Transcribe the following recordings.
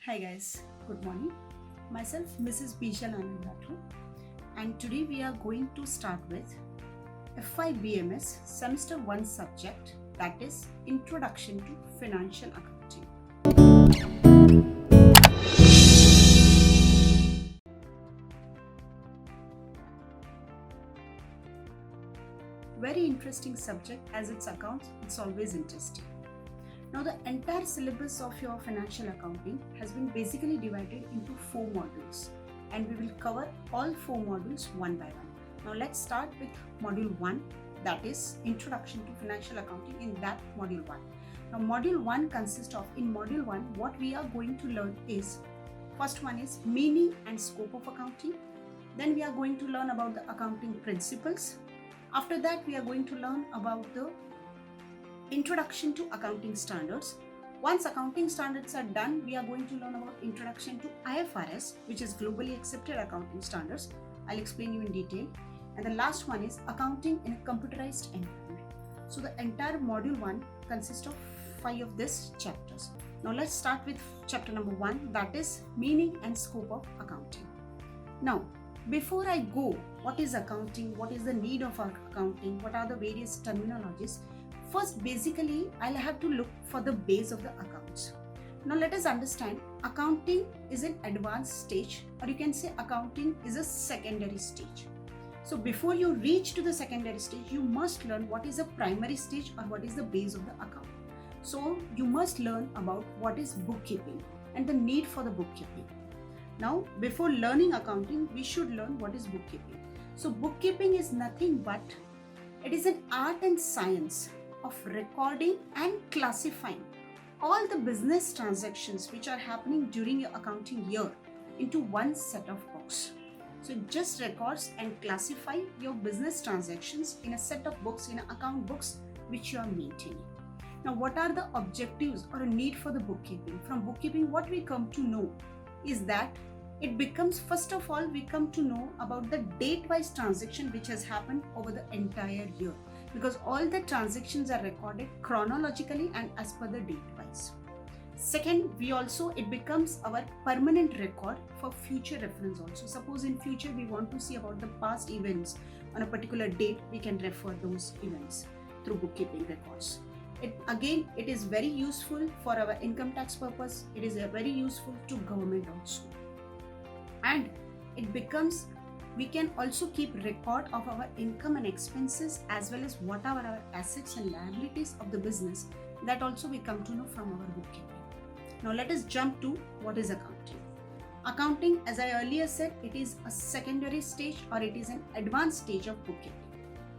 Hi guys, good morning. Myself Mrs. Bijal Anand Rathore, and today we are going to start with FIBMS Semester 1 subject, that is Introduction to Financial Accounting. Very interesting subject as it's accounts, it's always interesting. Now the entire syllabus of your financial accounting has been basically divided into 4 modules, and we will cover all 4 modules one by one. Now let's start with module 1, that is Introduction to Financial Accounting. In that module 1. Now module 1 consists of, in module 1 what we are going to learn is, first one is meaning and scope of accounting. Then we are going to learn about the accounting principles. After that we are going to learn about the introduction to accounting standards. Once accounting standards are done, we are going to learn about introduction to IFRS, which is globally accepted accounting standards. I'll explain you in detail. And the last one is accounting in a computerized environment. So the entire module 1 consists of 5 of these chapters. Now let's start with chapter number 1, that is meaning and scope of accounting. Now before I go, what is accounting, what is the need of accounting, what are the various terminologies, first basically I'll have to look for the base of the accounts. Now let us understand, accounting is an advanced stage, or you can say accounting is a secondary stage. So before you reach to the secondary stage, you must learn what is a primary stage or what is the base of the account. So you must learn about what is bookkeeping and the need for the bookkeeping. Now before learning accounting, we should learn what is bookkeeping. So bookkeeping is nothing but, it is an art and science of recording and classifying all the business transactions which are happening during your accounting year into one set of books. So it just records and classify your business transactions in a set of books, in account books which you are maintaining. Now what are the objectives or a need for the bookkeeping? From bookkeeping what we come to know is that it becomes, first of all, we come to know about the date-wise transaction which has happened over the entire year, because all the transactions are recorded chronologically and as per the date-wise. Second, it becomes our permanent record for future reference also. Suppose in future we want to see about the past events on a particular date, we can refer those events through bookkeeping records. It is very useful for our income tax purpose. It is very useful to government also. And it becomes, we can also keep record of our income and expenses as well as what are our assets and liabilities of the business. That also we come to know from our bookkeeping. Now let us jump to what is accounting. Accounting, as I earlier said, it is a secondary stage or it is an advanced stage of bookkeeping.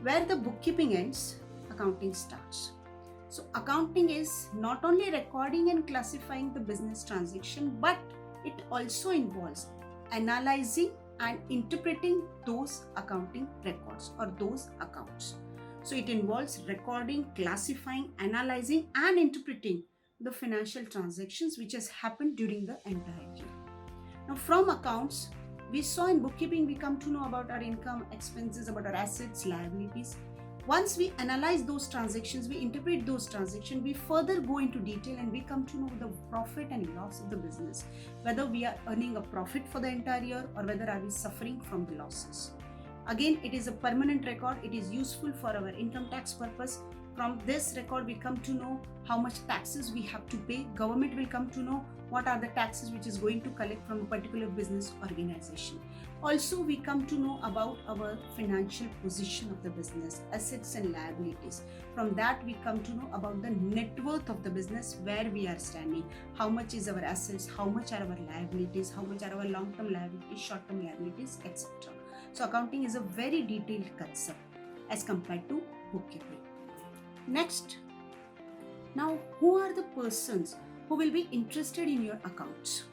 Where the bookkeeping ends, accounting starts. So accounting is not only recording and classifying the business transaction, but it also involves analyzing and interpreting those accounting records or those accounts. So it involves recording, classifying, analyzing and interpreting the financial transactions which has happened during the entire year. Now from accounts, we saw in bookkeeping we come to know about our income, expenses, about our assets, liabilities. Once we analyze those transactions, we interpret those transactions, we further go into detail and we come to know the profit and loss of the business, whether we are earning a profit for the entire year or whether are we suffering from the losses. Again, it is a permanent record. It is useful for our income tax purpose. From this record, we come to know how much taxes we have to pay. Government will come to know what are the taxes which is going to collect from a particular business organization. Also, we come to know about our financial position of the business, assets and liabilities. From that, we come to know about the net worth of the business, where we are standing, how much is our assets, how much are our liabilities, how much are our long-term liabilities, short-term liabilities, etc. So accounting is a very detailed concept as compared to bookkeeping. Next, now who are the persons who will be interested in your accounts?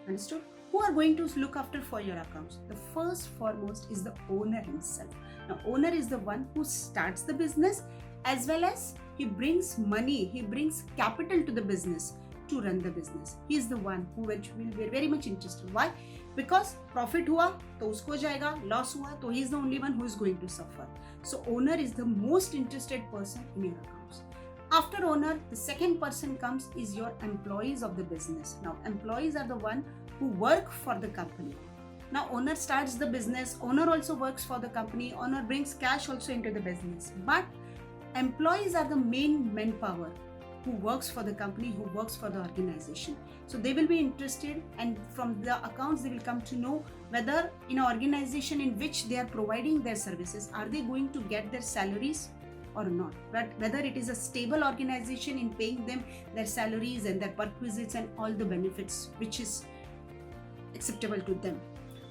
Understood? Who are going to look after for your accounts? The first foremost is the owner himself. Now owner is the one who starts the business, as well as he brings money, he brings capital to the business to run the business. He is the one who will be very much interested. Why? Because profit हुआ तो उसको जाएगा, loss हुआ तो he is the only one who is going to suffer. So owner is the most interested person in your accounts. After owner, the second person comes is your employees of the business. Now, employees are the one who work for the company. Now, owner starts the business, owner also works for the company, owner brings cash also into the business. But employees are the main manpower who works for the company, who works for the organization. So they will be interested, and from the accounts they will come to know whether in an organization in which they are providing their services, are they going to get their salaries or not, but whether it is a stable organization in paying them their salaries and their perquisites and all the benefits which is acceptable to them.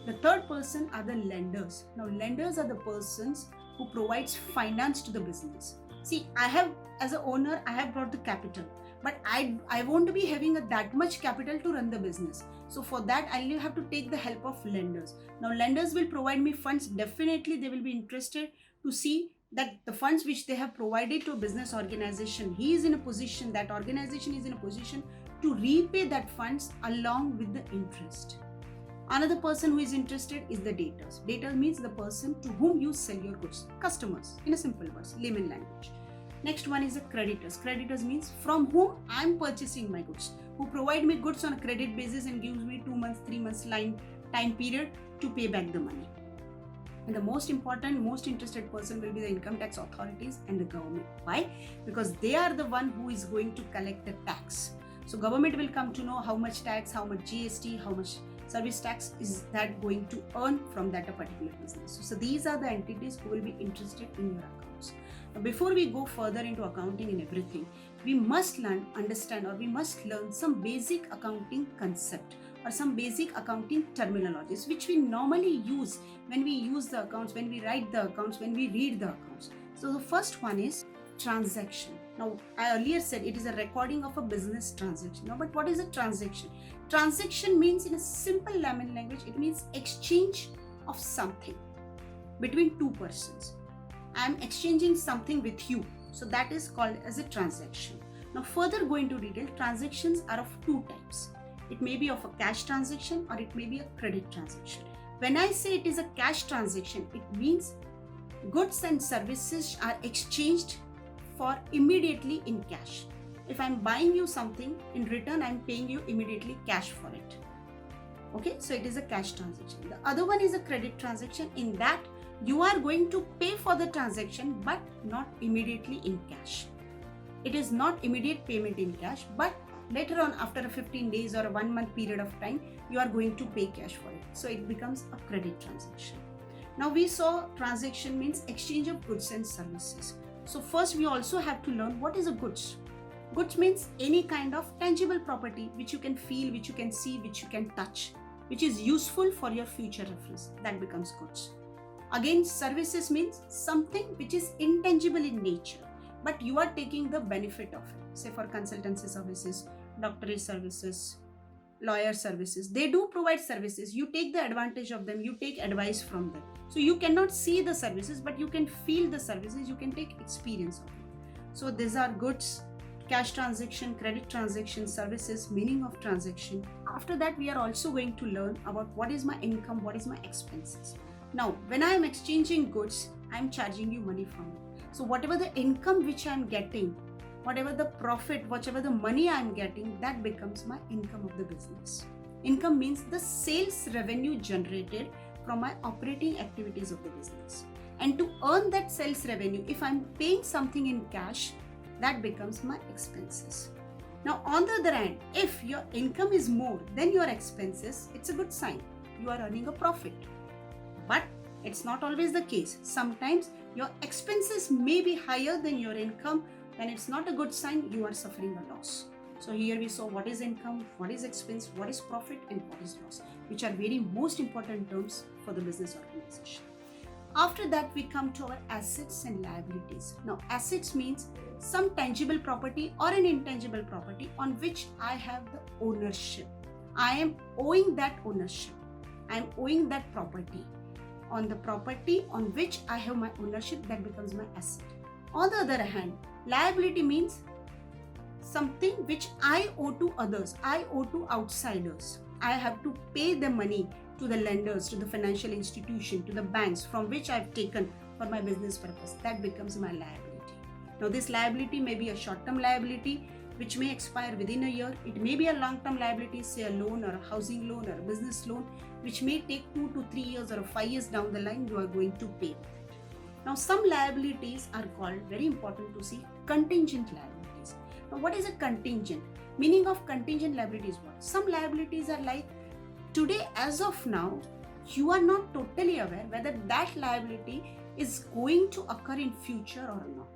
The third person are the lenders. Now, lenders are the persons who provides finance to the business. See, I have, as an owner, I have brought the capital, but I want to be having that much capital to run the business. So for that, I'll have to take the help of lenders. Now, lenders will provide me funds. Definitely, they will be interested to see that the funds which they have provided to a business organization, he is in a position, that organization is in a position to repay that funds along with the interest. Another person who is interested is the debtors. Debtor means the person to whom you sell your goods, customers, in a simple words, layman language. Next one is the creditors. Creditors means from whom I am purchasing my goods, who provide me goods on a credit basis and gives me 2 months, 3 months time period to pay back the money. And the most important, most interested person will be the income tax authorities and the government. Why? Because they are the one who is going to collect the tax. So government will come to know how much tax, how much GST, how much service tax is that going to earn from that particular business. So these are the entities who will be interested in your accounts. Now, before we go further into accounting and everything, we must understand some basic accounting concept or some basic accounting terminologies which we normally use when we use the accounts, when we write the accounts, when we read the accounts. So the first one is transaction. Now, I earlier said it is a recording of a business transaction. Now, but what is a transaction? Transaction means, in a simple layman language, it means exchange of something between two persons. I am exchanging something with you. So that is called as a transaction. Now, further go into detail, transactions are of two types. It may be of a cash transaction or it may be a credit transaction. When I say it is a cash transaction, it means goods and services are exchanged for immediately in cash. If I'm buying you something, in return I'm paying you immediately cash for it. Okay, so it is a cash transaction. The other one is a credit transaction. In that, you are going to pay for the transaction but not immediately in cash. It is not immediate payment in cash, but later on, after a 15 days or a 1 month period of time, you are going to pay cash for it. So it becomes a credit transaction. Now we saw transaction means exchange of goods and services. So first we also have to learn what is a goods. Goods means any kind of tangible property which you can feel, which you can see, which you can touch, which is useful for your future reference. That becomes goods. Again, services means something which is intangible in nature, but you are taking the benefit of it. Say for consultancy services, doctorate services, lawyer services, they do provide services. You take the advantage of them, you take advice from them. So you cannot see the services, but you can feel the services, you can take experience of it. So these are goods, cash transaction, credit transaction, services, meaning of transaction. After that, we are also going to learn about what is my income, what is my expenses. Now, when I am exchanging goods, I am charging you money from it. So whatever the income which I am getting, whatever the profit, whatever the money I am getting, that becomes my income of the business. Income means the sales revenue generated from my operating activities of the business. And to earn that sales revenue, if I am paying something in cash, that becomes my expenses. Now, on the other hand, if your income is more than your expenses, it's a good sign. You are earning a profit. But it's not always the case. Sometimes your expenses may be higher than your income. When it's not a good sign, you are suffering a loss. So here we saw what is income, what is expense, what is profit, and what is loss, which are very most important terms for the business organization. After that, we come to our assets and liabilities. Now, assets means some tangible property or an intangible property on which I have the ownership. I am owing that ownership. I am owing that property. On the property on which I have my ownership, that becomes my asset. On the other hand, liability means something which I owe to others. I owe to outsiders. I have to pay the money to the lenders, to the financial institution, to the banks from which I've taken for my business purpose. That becomes my liability. Now this liability may be a short-term liability which may expire within a year. It may be a long-term liability, say a loan or a housing loan or a business loan, which may take 2 to 3 years or 5 years down the line you are going to pay. Now some liabilities are called, very important to see, contingent liabilities. Now what is a contingent? Meaning of contingent liability is what? Some liabilities are like, today as of now, you are not totally aware whether that liability is going to occur in future or not.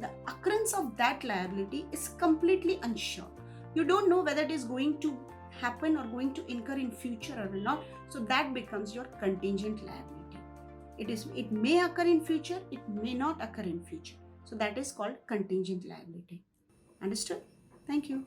The occurrence of that liability is completely unsure. You don't know whether it is going to happen or going to incur in future or not. So that becomes your contingent liability. It may occur in future, it may not occur in future. So that is called contingent liability. Understood? Thank you.